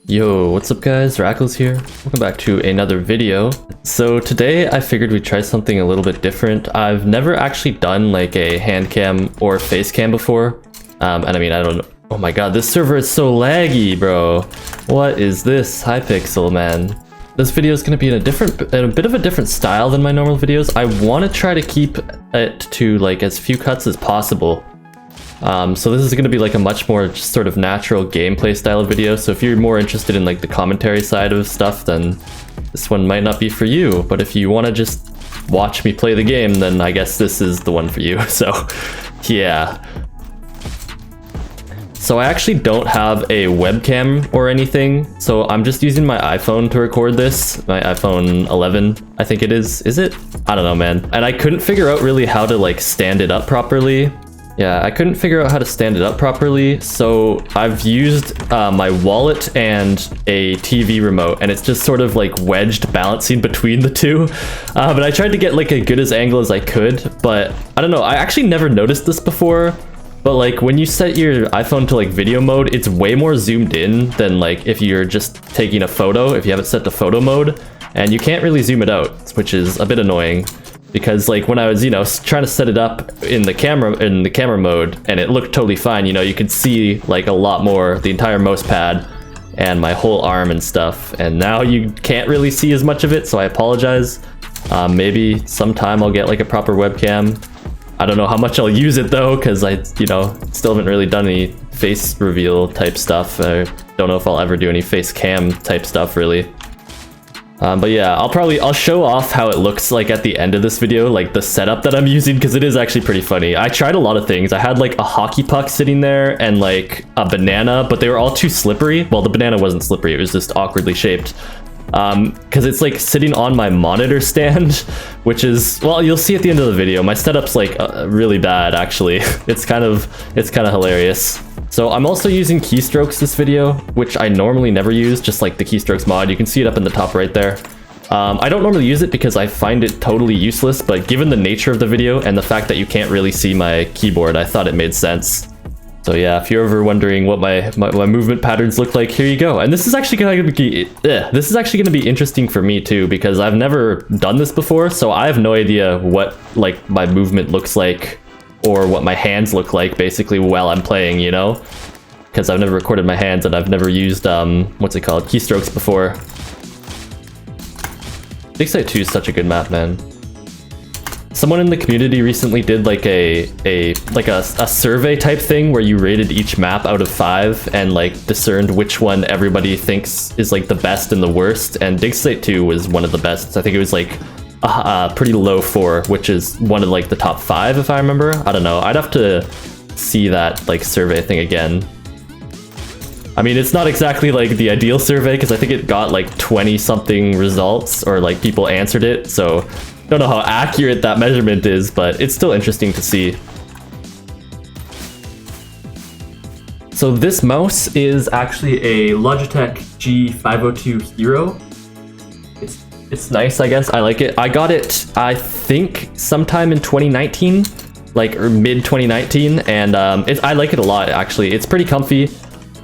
Yo, what's up guys, Rackals here. Welcome back to another video. So today I figured we'd try something a little bit different. I've never actually done like a hand cam or face cam before. And I mean, I don't know. Oh my god, this server is so laggy, bro. What is this Hypixel, man? This video is going to be in a bit of a different style than my normal videos. I want to try to keep it to like as few cuts as possible. So this is going to be like a much more just sort of natural gameplay style of video. So if you're more interested in like the commentary side of stuff, then this one might not be for you. But if you want to just watch me play the game, then I guess this is the one for you. So yeah. So I actually don't have a webcam or anything. So I'm just using my iPhone to record this. My iPhone 11, I think it is. Is it? I don't know, man. And I couldn't figure out really how to like stand it up properly. Yeah, I couldn't figure out how to stand it up properly, so I've used my wallet and a TV remote, and it's just sort of like wedged balancing between the two. But I tried to get like a good as angle as I could, but I don't know, I actually never noticed this before, but like when you set your iPhone to like video mode, it's way more zoomed in than like if you're just taking a photo, if you have it set to photo mode, and you can't really zoom it out, which is a bit annoying. Because like when I was, trying to set it up in the camera mode, and it looked totally fine, you could see like a lot more, the entire mouse pad and my whole arm and stuff. And now you can't really see as much of it, so I apologize. Maybe sometime I'll get like a proper webcam. I don't know how much I'll use it though, because I, still haven't really done any face reveal type stuff. I don't know if I'll ever do any face cam type stuff really. But yeah, I'll show off how it looks like at the end of this video, like the setup that I'm using, because it is actually pretty funny. I tried a lot of things. I had like a hockey puck sitting there and like a banana, but they were all too slippery. Well, the banana wasn't slippery, it was just awkwardly shaped. Because it's like sitting on my monitor stand, which is, well, you'll see at the end of the video. My setup's like really bad actually. It's kind of hilarious. So I'm also using keystrokes this video, which I normally never use, just like the keystrokes mod. You can see it up in the top right there. I don't normally use it because I find it totally useless, but given the nature of the video and the fact that you can't really see my keyboard, I thought it made sense. So yeah, if you're ever wondering what my movement patterns look like, here you go. And this is actually going to be interesting for me too, because I've never done this before, so I have no idea what like my movement looks like or what my hands look like basically while I'm playing, because I've never recorded my hands and I've never used what's it called, keystrokes before. Hypixel 2 is such a good map, man. Someone in the community recently did like a survey type thing where you rated each map out of 5 and like discerned which one everybody thinks is like the best and the worst, and Hypixel 2 was one of the best. I think it was like pretty low 4, which is one of like the top 5 if I remember. I don't know, I'd have to see that like survey thing again. I mean, it's not exactly like the ideal survey because I think it got like 20 something results, or like people answered it, so don't know how accurate that measurement is, but it's still interesting to see. So this mouse is actually a Logitech G502 Hero. It's nice, I guess. I like it. I got it, I think, sometime in 2019, like or mid 2019, and I like it a lot actually. It's pretty comfy.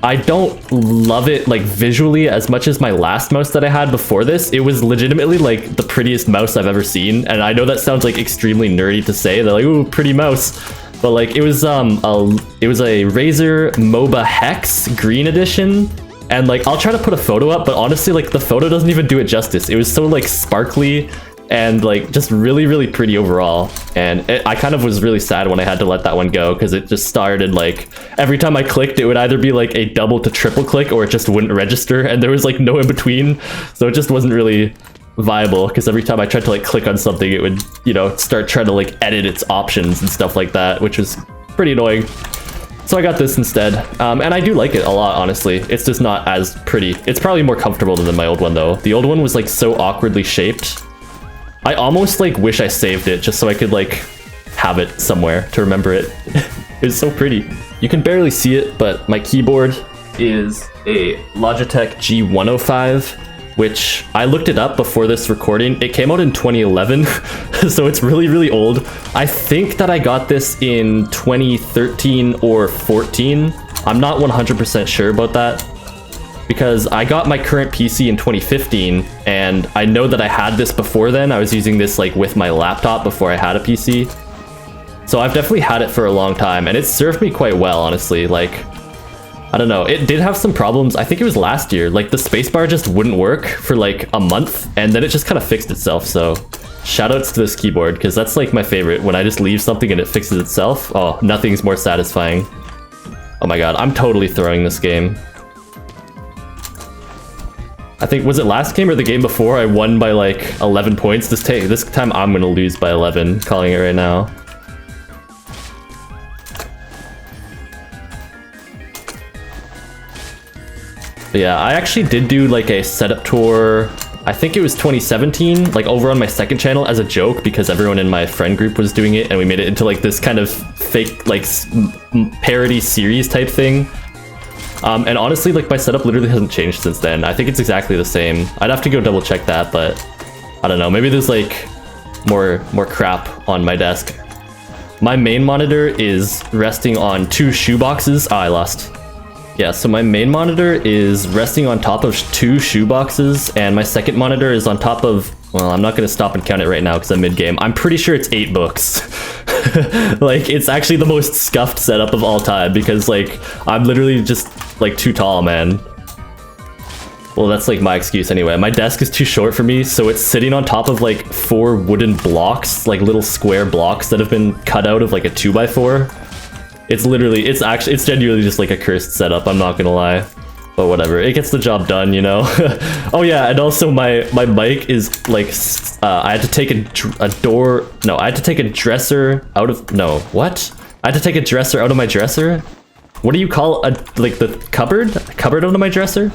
I don't love it like visually as much as my last mouse that I had before this. It was legitimately like the prettiest mouse I've ever seen, and I know that sounds like extremely nerdy to say. They're like, ooh, pretty mouse, but like it was a Razer MOBA Hex Green Edition. And like, I'll try to put a photo up, but honestly, like the photo doesn't even do it justice. It was so like sparkly and like just really, really pretty overall. And I kind of was really sad when I had to let that one go, because it just started like, every time I clicked, it would either be like a double to triple click or it just wouldn't register. And there was like no in between. So it just wasn't really viable, because every time I tried to like click on something, it would, start trying to like edit its options and stuff like that, which was pretty annoying. So I got this instead, and I do like it a lot, honestly. It's just not as pretty. It's probably more comfortable than my old one, though. The old one was, like, so awkwardly shaped. I almost, like, wish I saved it just so I could, like, have it somewhere to remember it. It's so pretty. You can barely see it, but my keyboard is a Logitech G105, which I looked it up before this recording. It came out in 2011, so it's really, really old. I think that I got this in 2013 or 14. I'm not 100% sure about that. because I got my current PC in 2015, and I know that I had this before then. I was using this like with my laptop before I had a PC. So I've definitely had it for a long time, and it served me quite well, honestly. Like, I don't know, it did have some problems. I think it was last year, like the spacebar just wouldn't work for like a month, and then it just kind of fixed itself. So shoutouts to this keyboard, because that's like my favorite. When I just leave something and it fixes itself, oh, nothing's more satisfying. Oh my god, I'm totally throwing this game. I think, was it last game or the game before? I won by like 11 points. This time I'm gonna lose by 11, calling it right now. But yeah, I actually did do like a setup tour, I think it was 2017, like over on my second channel as a joke, because everyone in my friend group was doing it, and we made it into like this kind of fake like parody series type thing. And honestly, like my setup literally hasn't changed since then. I think it's exactly the same. I'd have to go double check that, but I don't know, maybe there's like more crap on my desk. My main monitor is resting on 2 shoeboxes. I lost. Yeah, so my main monitor is resting on top of 2 shoeboxes, and my second monitor is on top of, well, I'm not going to stop and count it right now because I'm mid-game. I'm pretty sure it's 8 books. Like, it's actually the most scuffed setup of all time, because, like, I'm literally just, like, too tall, man. Well, that's, like, my excuse anyway. My desk is too short for me, so it's sitting on top of, like, 4 wooden blocks, like, little square blocks that have been cut out of, like, a 2x4. It's literally, it's genuinely just like a cursed setup, I'm not gonna lie. But whatever, it gets the job done, you know? Oh yeah, and also my mic is like, I had to take I had to take a dresser out of, no, what? I had to take a dresser out of my dresser? What do you call like the cupboard? A cupboard out of my dresser?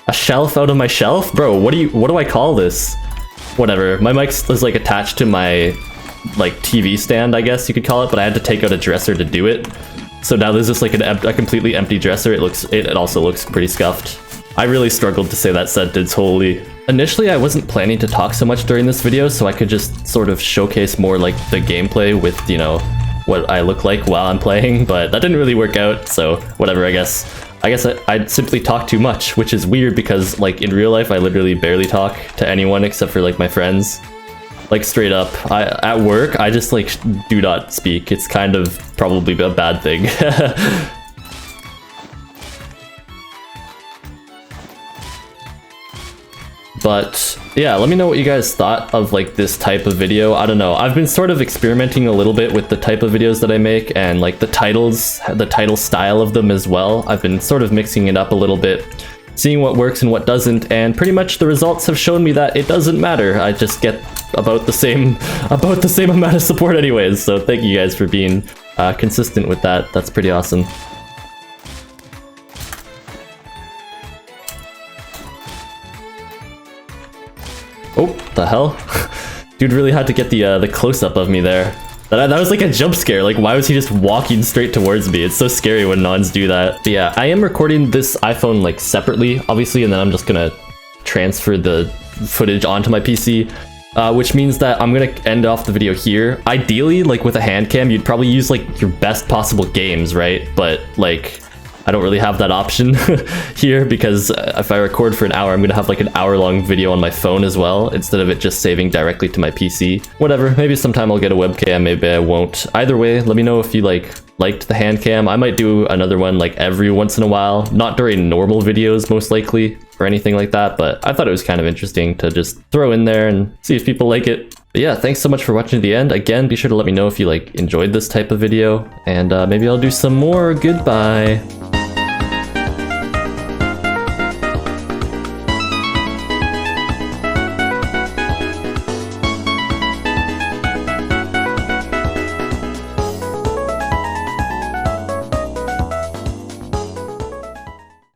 A shelf out of my shelf? Bro, what do I call this? Whatever, my mic is like attached to my like TV stand, I guess you could call it, but I had to take out a dresser to do it. So now there's just like a completely empty dresser. It also looks pretty scuffed. I really struggled to say that sentence wholly. Initially, I wasn't planning to talk so much during this video, so I could just sort of showcase more like the gameplay with, you know, what I look like while I'm playing, but that didn't really work out, so whatever, I guess I'd simply talk too much, which is weird because like in real life I literally barely talk to anyone except for like my friends. Like straight up, at work, I just like do not speak. It's kind of probably a bad thing. But yeah, let me know what you guys thought of like this type of video. I don't know, I've been sort of experimenting a little bit with the type of videos that I make, and like the title style of them as well. I've been sort of mixing it up a little bit, seeing what works and what doesn't, and pretty much the results have shown me that it doesn't matter. I just get about the same amount of support anyways, so thank you guys for being consistent with that. That's pretty awesome. Oh, the hell? Dude really had to get the close-up of me there. That was like a jump scare. Like, why was he just walking straight towards me? It's so scary when nons do that. But yeah, I am recording this iPhone like separately, obviously, and then I'm just gonna transfer the footage onto my PC, which means that I'm gonna end off the video here. Ideally, like with a hand cam, you'd probably use like your best possible games, right? But like, I don't really have that option here, because if I record for an hour, I'm gonna have like an hour-long video on my phone as well, instead of it just saving directly to my PC. Whatever, maybe sometime I'll get a webcam, maybe I won't. Either way, let me know if you liked the hand cam. I might do another one like every once in a while, not during normal videos most likely, or anything like that, but I thought it was kind of interesting to just throw in there and see if people like it. But yeah, thanks so much for watching to the end. Again, be sure to let me know if you like enjoyed this type of video, and maybe I'll do some more. Goodbye.